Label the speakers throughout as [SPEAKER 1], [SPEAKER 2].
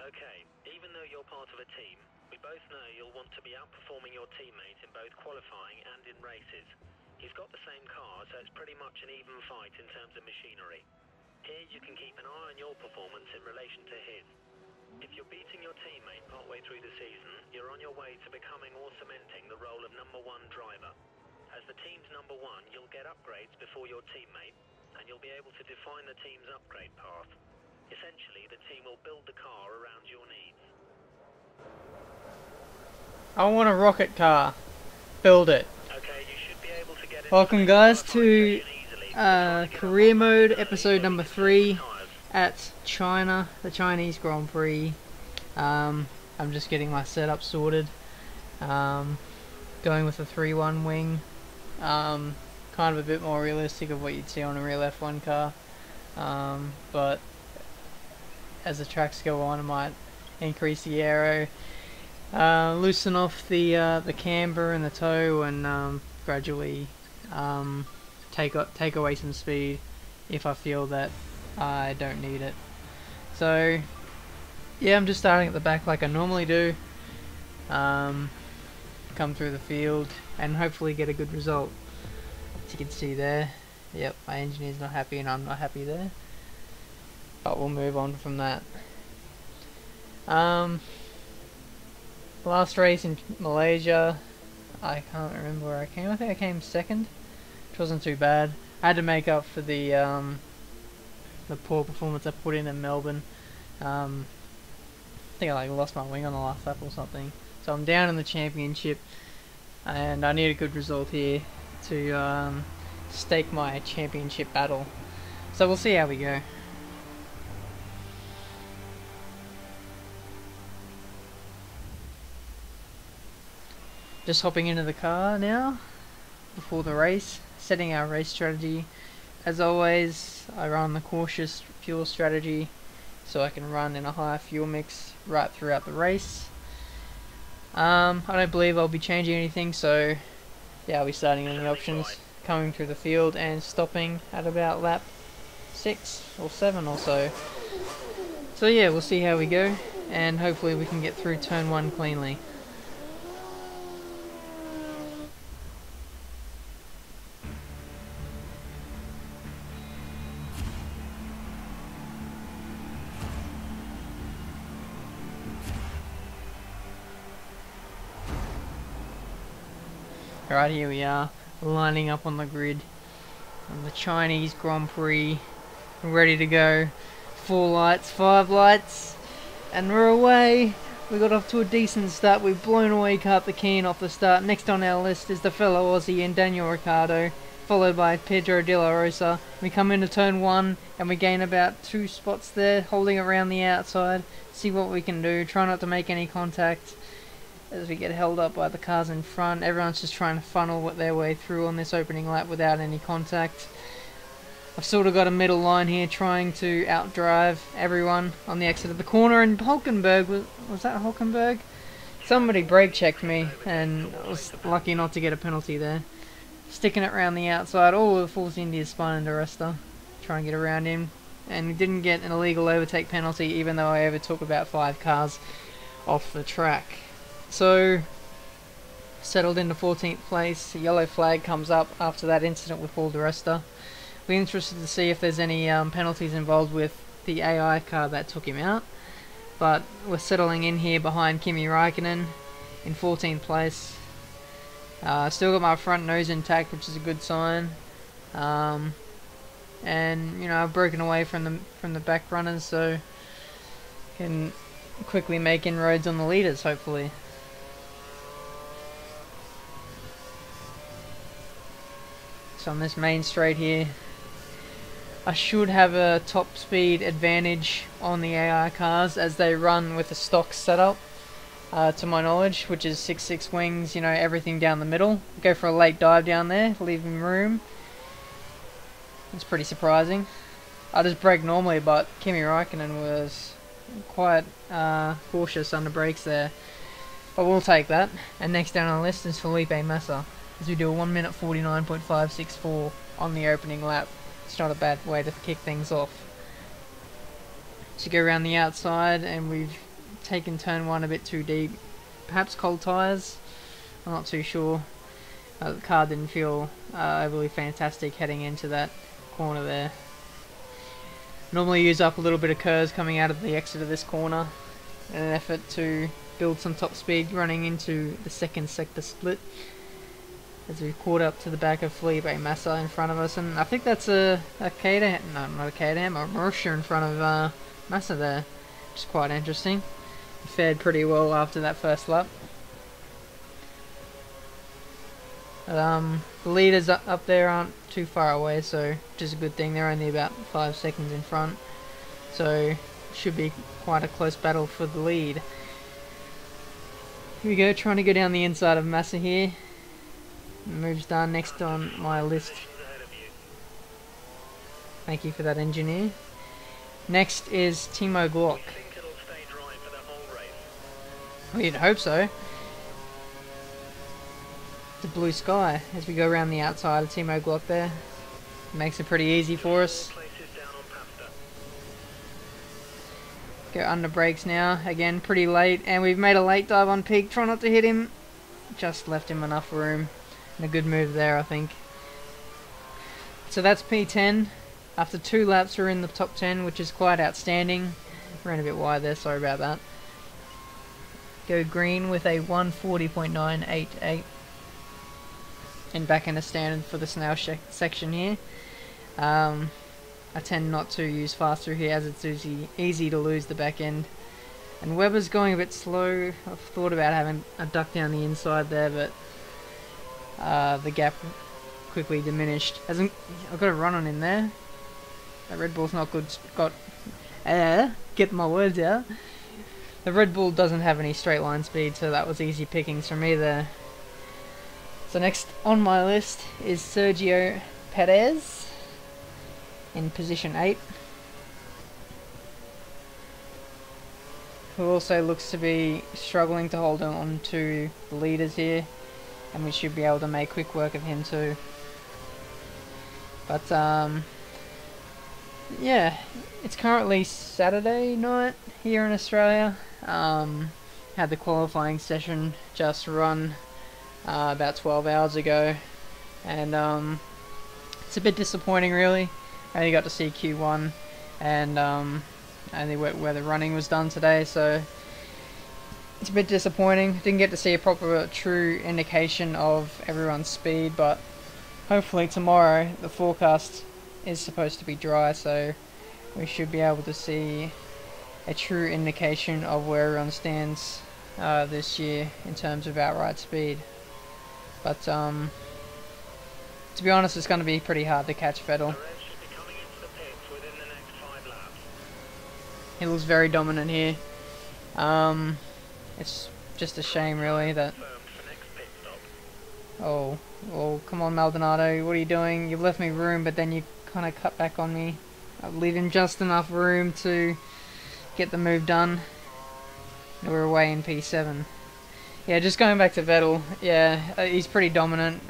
[SPEAKER 1] Okay, even though you're part of a team, we both know you'll want to be outperforming your teammate in both qualifying and in races. He's got the same car, so it's pretty much an even fight in terms of machinery. Here you can keep an eye on your performance in relation to his. If you're beating your teammate partway through the season, you're on your way to becoming or cementing the role of #1 driver. As the team's #1, you'll get upgrades before your teammate, and you'll be able to define the team's upgrade path. Essentially, the team will build the car around your needs.
[SPEAKER 2] I want a rocket car. Build it.
[SPEAKER 1] Okay, you should be able to get
[SPEAKER 2] Welcome guys to career mode episode number 3 at China, the Chinese Grand Prix. I'm just getting my setup sorted. Going with a 3-1 wing. Kind of a bit more realistic of what you'd see on a real F1 car. But as the tracks go on, I might increase the aero, loosen off the camber and the toe, and gradually take away some speed if I feel that I don't need it. So yeah, I'm just starting at the back like I normally do. Come through the field and hopefully get a good result. As you can see there, yep, my engineer's not happy and I'm not happy there, but we'll move on from that. Last race in Malaysia, I can't remember where I came. I think I came second, which wasn't too bad. I had to make up for the poor performance I put in Melbourne. I think I lost my wing on the last lap or something. So I'm down in the championship, and I need a good result here to stake my championship battle. So we'll see how we go. Just hopping into the car now before the race, setting our race strategy. As always, I run the cautious fuel strategy so I can run in a high fuel mix right throughout the race. I don't believe I'll be changing anything, so yeah, I'll be starting in the options, coming through the field and stopping at about lap 6 or 7 or so. So yeah, we'll see how we go, and hopefully we can get through turn 1 cleanly. Alright, here we are, lining up on the grid on the Chinese Grand Prix, ready to go. 4 lights, 5 lights, and we're away. We got off to a decent start. We've blown away Carter Keane off the start. Next on our list is the fellow Aussie and Daniel Ricciardo, followed by Pedro de la Rosa. We come into turn 1 and we gain about 2 spots there, holding around the outside. See what we can do. Try not to make any contact as we get held up by the cars in front. Everyone's just trying to funnel their way through on this opening lap without any contact. I've sort of got a middle line here, trying to outdrive everyone on the exit of the corner, and Hulkenberg, was that Hulkenberg? Somebody brake checked me and I was lucky not to get a penalty there. Sticking it around the outside, all the Force India spun into Resta, try and get around him, and we didn't get an illegal overtake penalty even though I overtook about 5 cars off the track. So, settled into 14th place. A yellow flag comes up after that incident with Paul di Resta. We're interested to see if there's any penalties involved with the AI car that took him out. But we're settling in here behind Kimi Räikkönen in 14th place. Still got my front nose intact, which is a good sign. And you know, I've broken away from the back runners, so can quickly make inroads on the leaders, hopefully. So on this main straight here, I should have a top speed advantage on the AI cars as they run with a stock setup, to my knowledge, which is 6.6 wings, you know, everything down the middle. Go for a late dive down there, leaving room. It's pretty surprising. I just brake normally, but Kimi Räikkönen was quite cautious under brakes there. But we'll take that. And next down on the list is Felipe Massa, as we do a 1 minute 49.564 on the opening lap. It's not a bad way to kick things off. So go around the outside, and we've taken turn 1 a bit too deep. Perhaps cold tyres? I'm not too sure. The car didn't feel overly fantastic heading into that corner there. Normally use up a little bit of curves coming out of the exit of this corner in an effort to build some top speed running into the second sector split, as we've caught up to the back of Felipe Massa in front of us, and I think that's a Caterham, no, not a Caterham, a Mercer in front of Massa there, which is quite interesting. He fared pretty well after that first lap. The leaders up there aren't too far away, so which is a good thing. They're only about 5 seconds in front, so should be quite a close battle for the lead. Here we go, trying to go down the inside of Massa here. Move's done. Next on my list. Thank you for that, engineer. Next is Timo Glock. Well, you'd hope so. The blue sky as we go around the outside of Timo Glock there. Makes it pretty easy for us. Go under brakes now. Again, pretty late. And we've made a late dive on peak. Try not to hit him. Just left him enough room. And a good move there, I think. So that's P10. After 2 laps we're in the top 10, which is quite outstanding. Ran a bit wide there, sorry about that. Go green with a 140.988. And back in a standard for the snail section here. I tend not to use fast through here as it's easy to lose the back end. And Webber's going a bit slow. I've thought about having a duck down the inside there, but the gap quickly diminished. I've got a run on in there. That Red Bull's not good. Get my words out. The Red Bull doesn't have any straight line speed, so that was easy pickings for me there. So next on my list is Sergio Perez in position 8. Who also looks to be struggling to hold on to the leaders here. And we should be able to make quick work of him too. But yeah, it's currently Saturday night here in Australia. Had the qualifying session just run about 12 hours ago, and it's a bit disappointing really. I only got to see Q1 and only where the running was done today, so it's a bit disappointing. Didn't get to see a proper true indication of everyone's speed, but hopefully tomorrow the forecast is supposed to be dry, so we should be able to see a true indication of where everyone stands this year in terms of outright speed. But to be honest, it's going to be pretty hard to catch Vettel. He looks very dominant here. It's just a shame really that... Oh, come on Maldonado, what are you doing? You've left me room, but then you kind of cut back on me. I'll leave him just enough room to get the move done. We're away in P7. Yeah, just going back to Vettel, yeah, he's pretty dominant.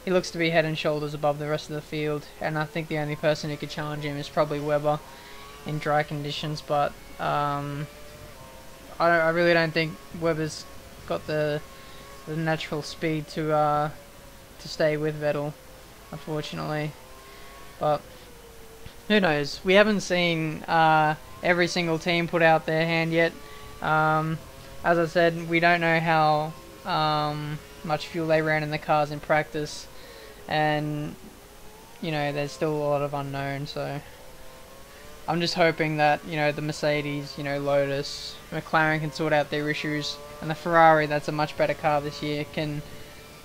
[SPEAKER 2] He looks to be head and shoulders above the rest of the field, and I think the only person who could challenge him is probably Webber in dry conditions, but I really don't think Webber's got the natural speed to stay with Vettel, unfortunately. But who knows? We haven't seen every single team put out their hand yet. As I said, we don't know how much fuel they ran in the cars in practice, and you know, there's still a lot of unknown, so I'm just hoping that, you know, the Mercedes, you know, Lotus, McLaren can sort out their issues, and the Ferrari, that's a much better car this year, can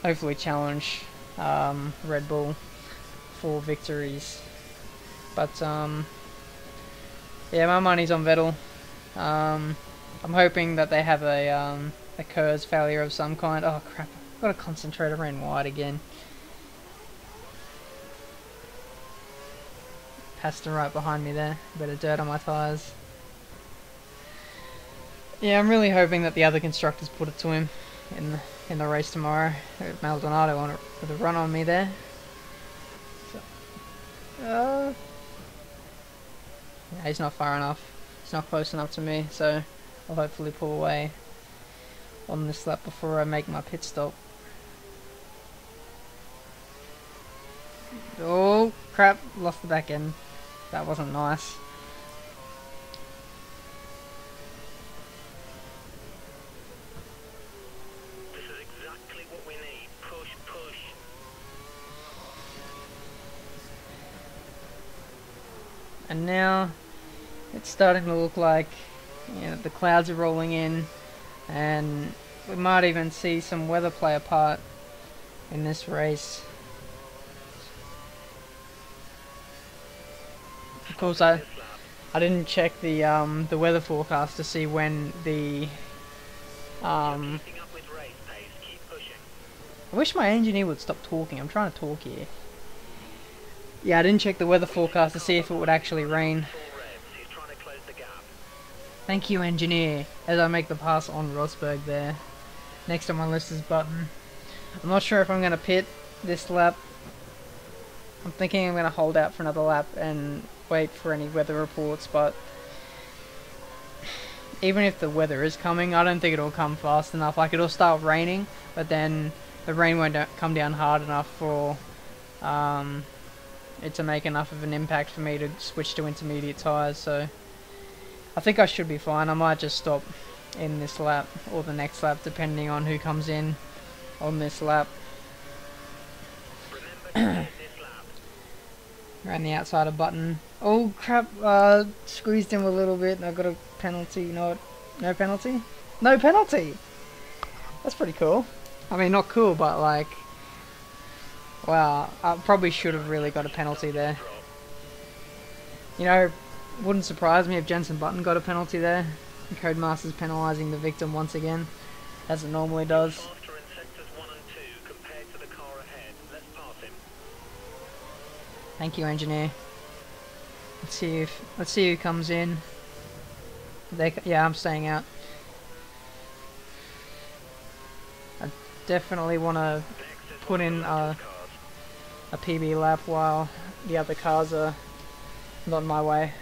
[SPEAKER 2] hopefully challenge Red Bull for victories. But yeah, my money's on Vettel. I'm hoping that they have a KERS failure of some kind. Oh crap, I've got to concentrate, I ran wide again. Passed him right behind me there, a bit of dirt on my tyres. Yeah, I'm really hoping that the other constructors put it to him in the race tomorrow. Maldonado on it with a run on me there. So, yeah, he's not far enough. He's not close enough to me, so I'll hopefully pull away on this lap before I make my pit stop. Oh crap, lost the back end. That wasn't nice.
[SPEAKER 1] This is exactly what we need. Push, push.
[SPEAKER 2] And now it's starting to look like, you know, the clouds are rolling in, and we might even see some weather play a part in this race. Of course, I didn't check the weather forecast to see when the I wish my engineer would stop talking. I'm trying to talk here. Yeah, I didn't check the weather forecast to see if it would actually rain. Thank you, engineer, as I make the pass on Rosberg there. Next on my list is Button. I'm not sure if I'm going to pit this lap. I'm thinking I'm going to hold out for another lap and wait for any weather reports, but even if the weather is coming, I don't think it'll come fast enough. Like, it'll start raining, but then the rain won't come down hard enough for it to make enough of an impact for me to switch to intermediate tyres, so I think I should be fine. I might just stop in this lap or the next lap depending on who comes in on this lap. Around the outside of Button. Oh crap, squeezed him a little bit and I got a penalty. You know what? No penalty? No penalty! That's pretty cool. I mean, not cool, but like, wow, I probably should have really got a penalty there. You know, wouldn't surprise me if Jensen Button got a penalty there. Codemasters penalising the victim once again, as it normally does. Thank you, engineer. Let's see who comes in. Yeah, I'm staying out. I definitely want to put in a PB lap while the other cars are not in my way,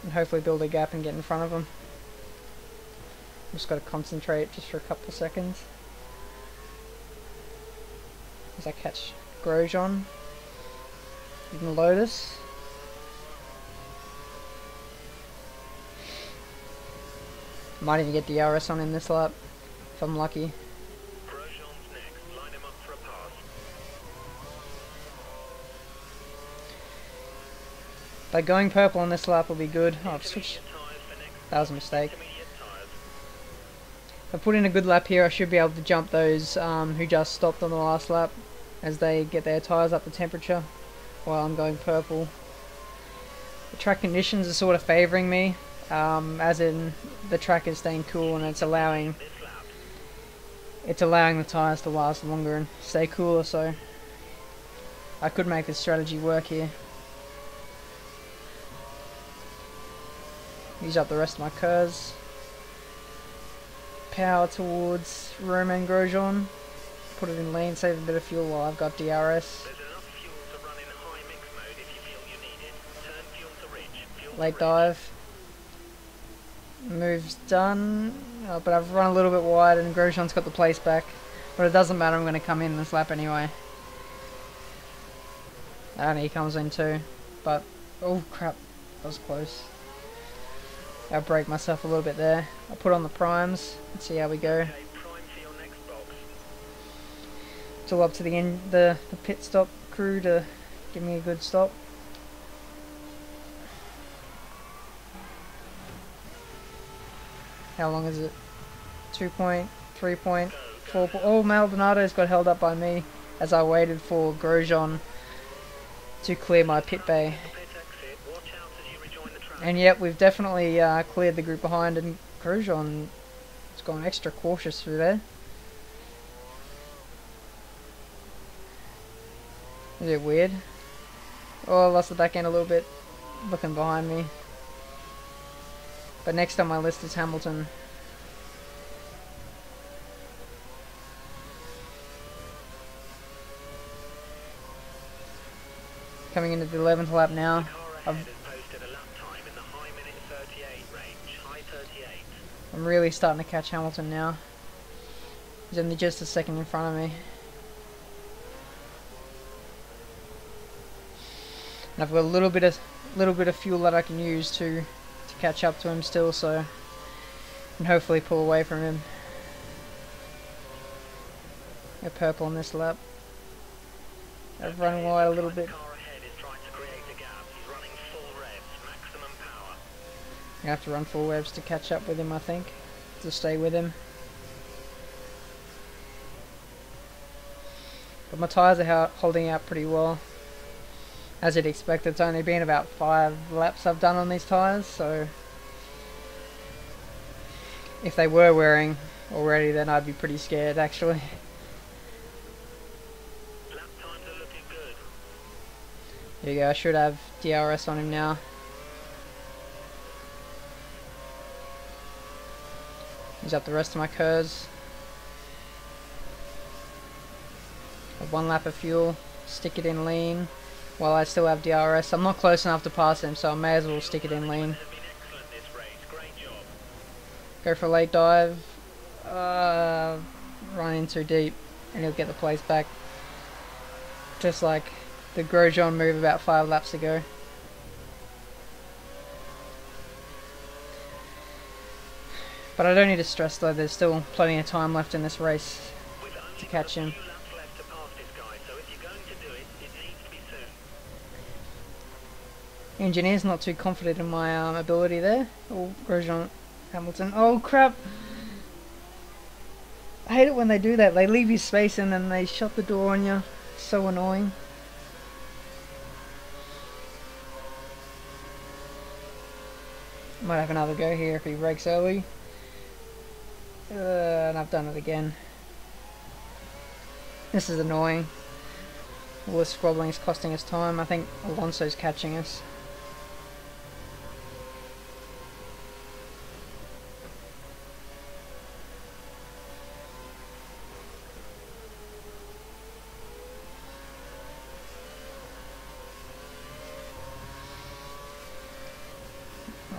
[SPEAKER 2] and hopefully build a gap and get in front of them. Just got to concentrate just for a couple of seconds as I catch Grosjean in Lotus. Might even get DRS on in this lap if I'm lucky.
[SPEAKER 1] Grosjean's next. Line him up for a pass.
[SPEAKER 2] But going purple on this lap will be good. Oh, I've switched. That was a mistake. If I put in a good lap here, I should be able to jump those who just stopped on the last lap as they get their tyres up to temperature while I'm going purple. The track conditions are sort of favouring me, as in the track is staying cool and it's allowing the tyres to last longer and stay cooler, so I could make this strategy work here. Use up the rest of my curves. Power towards Romain Grosjean. Put it in lean, save a bit of fuel while I've got DRS.
[SPEAKER 1] There's enough fuel to run in high mix mode if you feel you need it. Turn fuel to rich.
[SPEAKER 2] Late dive. Move's done. Oh, but I've run a little bit wide and Grosjean's got the place back. But it doesn't matter, I'm going to come in this lap anyway. And he comes in too. But, oh crap, that was close. I'll break myself a little bit there. I'll put on the primes. Let's see how we go.
[SPEAKER 1] Okay, prime for your next box.
[SPEAKER 2] It's all up to the pit stop crew to give me a good stop. How long is it? 2 point, 3 point, 4 point. Oh, Maldonado's got held up by me as I waited for Grosjean to clear my pit bay. And yep, we've definitely cleared the group behind, and Grosjean has gone extra cautious through there. Is it weird? Oh, I lost the back end a little bit, looking behind me. But next on my list is Hamilton. Coming into the 11th lap now. I'm I'm really starting to catch Hamilton now. He's only just a second in front of me. And I've got a little bit of fuel that I can use to catch up to him still, so and hopefully pull away from him. Go purple on this lap. I've run wide a little bit. I have to run full revs to catch up with him, I think, to stay with him. But my tyres are holding out pretty well. As you'd expect, it's only been about 5 laps I've done on these tyres, so if they were wearing already, then I'd be pretty scared actually.
[SPEAKER 1] Lap times are looking good.
[SPEAKER 2] There you go, I should have DRS on him now. Use up the rest of my curves. Have 1 lap of fuel, stick it in lean while I still have DRS. I'm not close enough to pass him, so I may as well stick it in lean. Go for a late dive. Run in too deep and he'll get the place back. Just like the Grosjean move about 5 laps ago. But I don't need to stress though, there's still plenty of time left in this race to catch him. The engineer's not too confident in my ability there. Oh, Grosjean, Hamilton. Oh crap! I hate it when they do that. They leave you space and then they shut the door on you. So annoying. Might have another go here if he brakes early. And I've done it again. This is annoying. All this squabbling is costing us time. I think Alonso's catching us.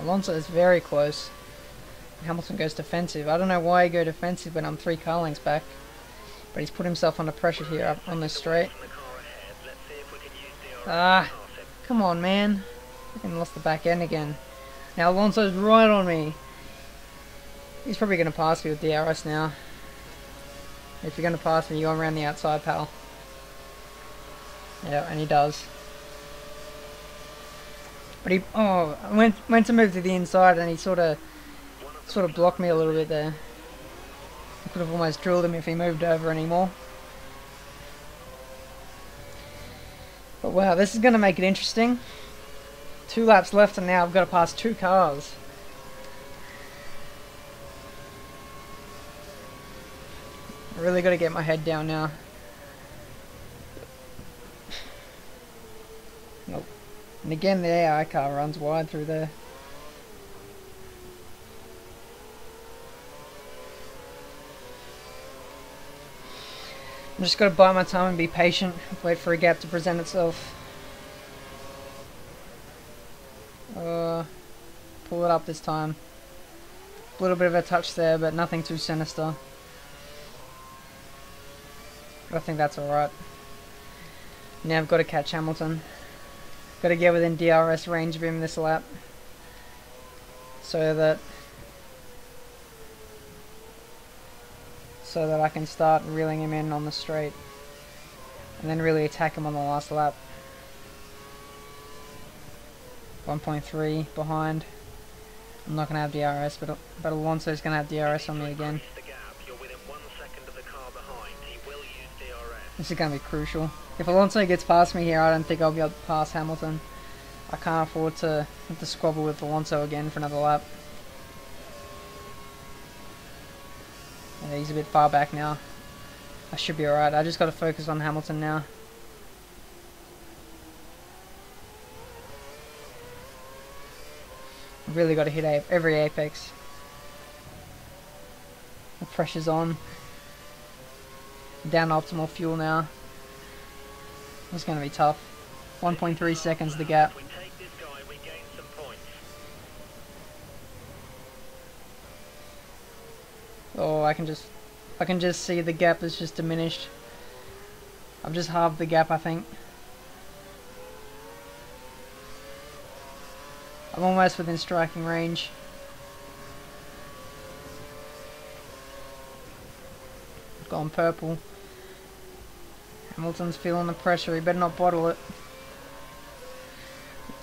[SPEAKER 2] Alonso is very close. Hamilton goes defensive. I don't know why he go defensive when I'm 3 car lengths back. But he's put himself under pressure here up on this straight. Ah, come on man. I lost the back end again. Now Alonso's right on me. He's probably going to pass me with DRS now. If you're going to pass me, you're going around the outside, pal. Yeah, and he does. But he, I went to move to the inside and he sort of blocked me a little bit there. I could have almost drilled him if he moved over anymore. But wow, this is going to make it interesting. 2 laps left and now I've got to pass 2 cars. I really got to get my head down now. Nope. And again the AI car runs wide through there. I'm just gotta bide my time and be patient, wait for a gap to present itself. Pull it up this time. A little bit of a touch there, but nothing too sinister. But I think that's alright. Now I've got to catch Hamilton. Got to get within DRS range of him this lap. So that I can start reeling him in on the straight. And then really attack him on the last lap. 1.3 behind. I'm not going to have DRS, but Alonso's going to have DRS on me again. This is going to be crucial. If Alonso gets past me here, I don't think I'll be able to pass Hamilton. I can't afford to have to squabble with Alonso again for another lap. Yeah, he's a bit far back now. I should be alright. I just got to focus on Hamilton now. I've really got to hit every apex. The pressure's on. Down to optimal fuel now. It's going to be tough. 1.3 seconds the gap. Oh, I can just see the gap is just diminished. I've just halved the gap, I think. I'm almost within striking range. Gone purple. Hamilton's feeling the pressure. He better not bottle it.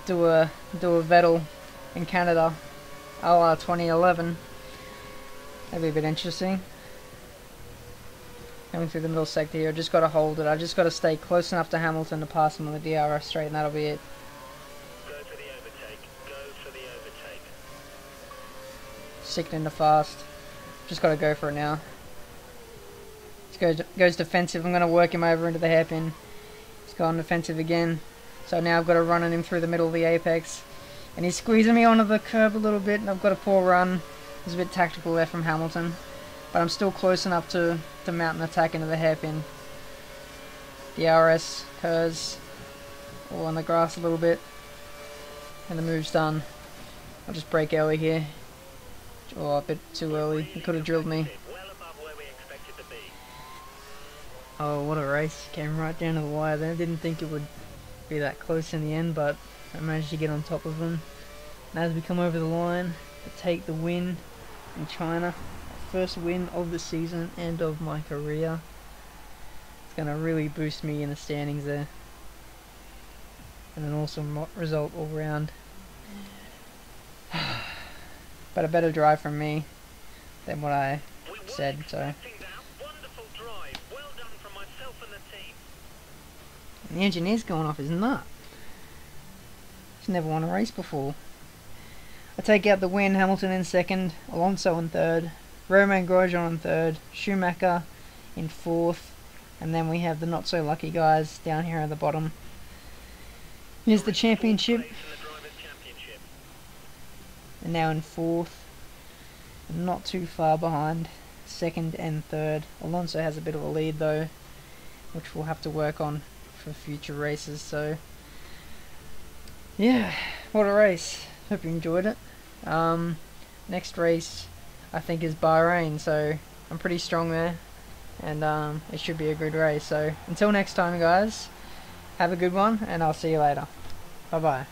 [SPEAKER 2] Do a Vettel in Canada, a la 2011. That'd be a bit interesting. Coming through the middle sector here. I just got to hold it. I just got to stay close enough to Hamilton to pass him on the DRS straight, and that'll be it.
[SPEAKER 1] Go for the overtake. Go for the overtake.
[SPEAKER 2] Sickening to fast. Just got to go for it now. Goes defensive. I'm going to work him over into the hairpin. He's gone defensive again. So now I've got to run at him through the middle of the apex. And he's squeezing me onto the curb a little bit, and I've got a poor run. It's a bit tactical there from Hamilton. But I'm still close enough to mount an attack into the hairpin. DRS, Kers, all on the grass a little bit. And the move's done. I'll just brake early here. Oh, a bit too early. He could have drilled me. Oh, what a race. Came right down to the wire there. Didn't think it would be that close in the end, but I managed to get on top of him. And as we come over the line to take the win in China, first win of the season and of my career, it's going to really boost me in the standings there. And an awesome result all round. But a better drive from me than what I said, so. And the engineer's going off his nut. He's never won a race before. I take out the win, Hamilton in second, Alonso in third, Romain Grosjean in third, Schumacher in fourth, and then we have the not so lucky guys down here at the bottom. Here's the championship. And now in fourth, not too far behind, second and third. Alonso has a bit of a lead though, which we'll have to work on for future races. So yeah, what a race. Hope you enjoyed it. Next race I think is Bahrain, so I'm pretty strong there, and it should be a good race. So until next time guys, have a good one, and I'll see you later. Bye bye.